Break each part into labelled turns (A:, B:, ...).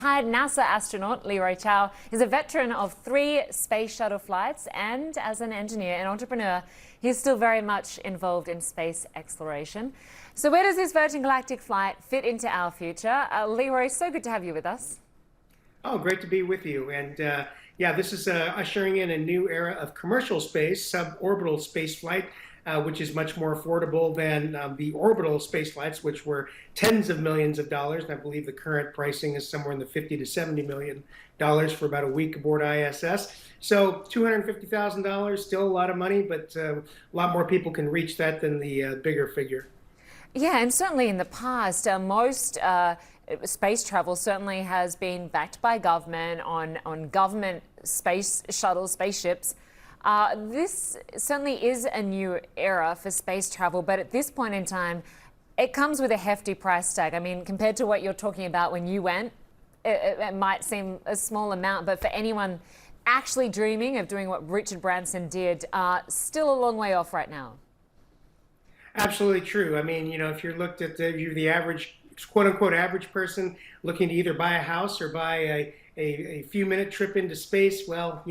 A: Retired NASA astronaut Leory Chiao is a veteran of 3 space shuttle flights, and as an engineer and entrepreneur, he's still very much involved in space exploration. So where does this Virgin Galactic flight fit into our future? Leory, so good to have you with us.
B: Oh, great to be with you. And yeah, this is ushering in a new era of commercial space, suborbital space flight, which is much more affordable than the orbital space flights, which were tens of millions of dollars. And I believe the current pricing is somewhere in the $50 to $70 million for about a week aboard ISS. So $250,000, still a lot of money, but a lot more people can reach that than the bigger figure.
A: Yeah, and certainly in the past, most space travel certainly has been backed by government on government space shuttles, spaceships. This certainly is a new era for space travel, but at this point in time, it comes with a hefty price tag. I mean, compared to what you're talking about when you went, it might seem a small amount, but for anyone actually dreaming of doing what Richard Branson did, still a long way off right now.
B: Absolutely true. I mean, if you're looked at you're the average, quote unquote, average person looking to either buy a house or buy a few minute trip into space, well,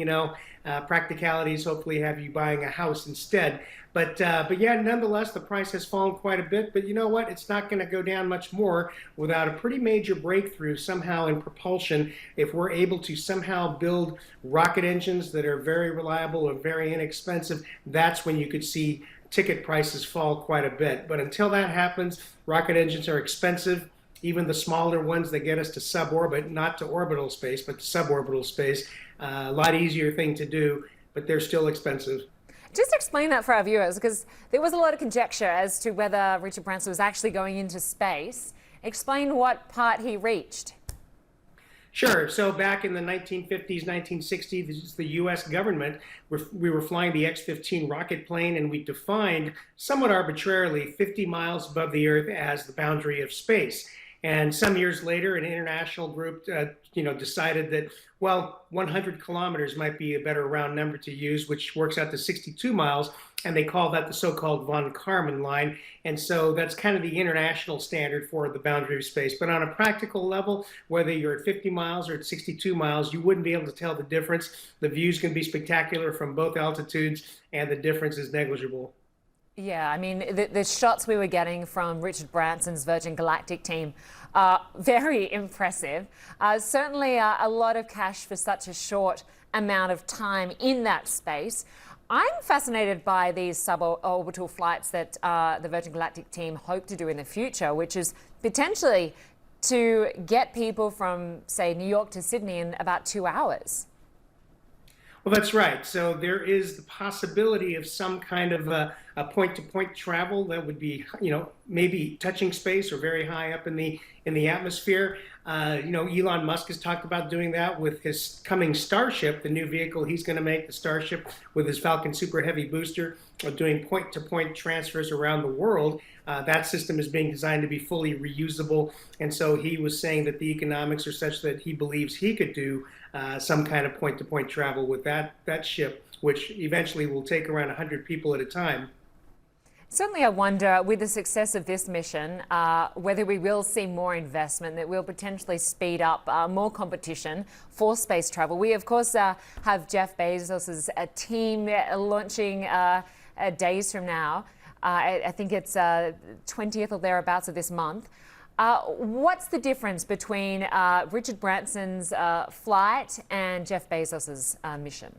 B: practicalities hopefully have you buying a house instead. But yeah, nonetheless, the price has fallen quite a bit. But you know what? It's not going to go down much more without a pretty major breakthrough somehow in propulsion. If we're able to somehow build rocket engines that are very reliable or very inexpensive, that's when you could see ticket prices fall quite a bit. But until that happens, rocket engines are expensive. Even the smaller ones that get us to suborbit, not to orbital space, but to suborbital space, a lot easier thing to do, but they're still expensive.
A: Just explain that for our viewers, because there was a lot of conjecture as to whether Richard Branson was actually going into space. Explain what part he reached.
B: Sure. So back in the 1950s, 1960s, the U.S. government, we were flying the X-15 rocket plane, and we defined somewhat arbitrarily 50 miles above the Earth as the boundary of space. And some years later, an international group, decided that, well, 100 kilometers might be a better round number to use, which works out to 62 miles. And they call that the so-called von Karman line. And so that's kind of the international standard for the boundary of space. But on a practical level, whether you're at 50 miles or at 62 miles, you wouldn't be able to tell the difference. The views can be spectacular from both altitudes, and the difference is negligible.
A: Yeah, I mean, the shots we were getting from Richard Branson's Virgin Galactic team are very impressive. Certainly a lot of cash for such a short amount of time in that space. I'm fascinated by these suborbital flights that the Virgin Galactic team hope to do in the future, which is potentially to get people from, say, New York to Sydney in about 2 hours.
B: Well, that's right. So there is the possibility of some kind of a point-to-point travel that would be, maybe touching space or very high up in the atmosphere. Elon Musk has talked about doing that with his coming Starship, the new vehicle he's going to make, the Starship with his Falcon Super Heavy booster, doing point-to-point transfers around the world. That system is being designed to be fully reusable. And so he was saying that the economics are such that he believes he could do some kind of point-to-point travel with that ship, which eventually will take around 100 people at a time.
A: Certainly, I wonder, with the success of this mission, whether we will see more investment that will potentially speed up more competition for space travel. We, of course, have Jeff Bezos' team launching days from now. I think it's 20th or thereabouts of this month. What's the difference between Richard Branson's flight and Jeff Bezos' mission?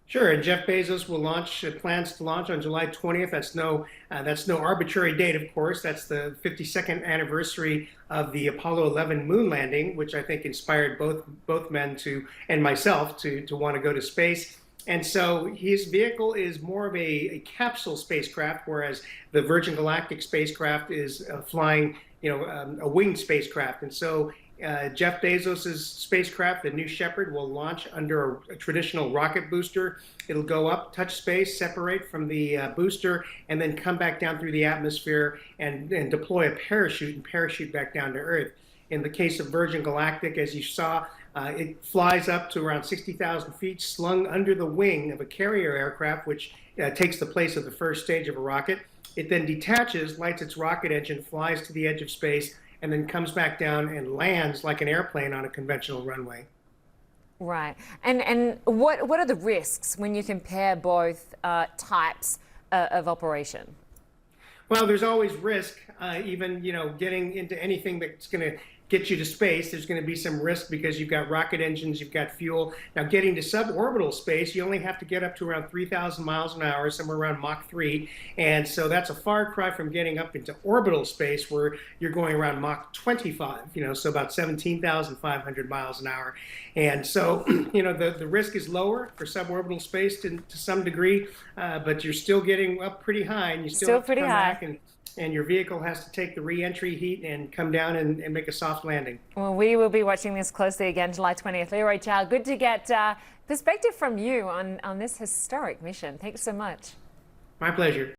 B: Sure, and Jeff Bezos will plans to launch on July 20th. That's no arbitrary date, of course. That's the 52nd anniversary of the Apollo 11 moon landing, which I think inspired both men and myself to want to go to space. And so his vehicle is more of a capsule spacecraft, whereas the Virgin Galactic spacecraft is flying, a winged spacecraft. And so Jeff Bezos' spacecraft, the New Shepard, will launch under a traditional rocket booster. It'll go up, touch space, separate from the booster, and then come back down through the atmosphere and deploy a parachute and parachute back down to Earth. In the case of Virgin Galactic, as you saw, it flies up to around 60,000 feet, slung under the wing of a carrier aircraft, which takes the place of the first stage of a rocket. It then detaches, lights its rocket engine, flies to the edge of space, and then comes back down and lands like an airplane on a conventional runway.
A: Right. And what are the risks when you compare both types of operation?
B: Well, there's always risk, even getting into anything that's going to get you to space. There's going to be some risk because you've got rocket engines, you've got fuel. Now, getting to suborbital space, you only have to get up to around 3,000 miles an hour, somewhere around Mach 3. And so that's a far cry from getting up into orbital space where you're going around Mach 25, so about 17,500 miles an hour. And so, the risk is lower for suborbital space to some degree, but you're still getting up pretty high, and you still have to
A: pretty
B: come
A: high.
B: back and your vehicle has to take the re-entry heat and come down and make a soft landing.
A: Well, we will be watching this closely again July 20th. Leory, Chiao, good to get perspective from you on this historic mission. Thanks so much.
B: My pleasure.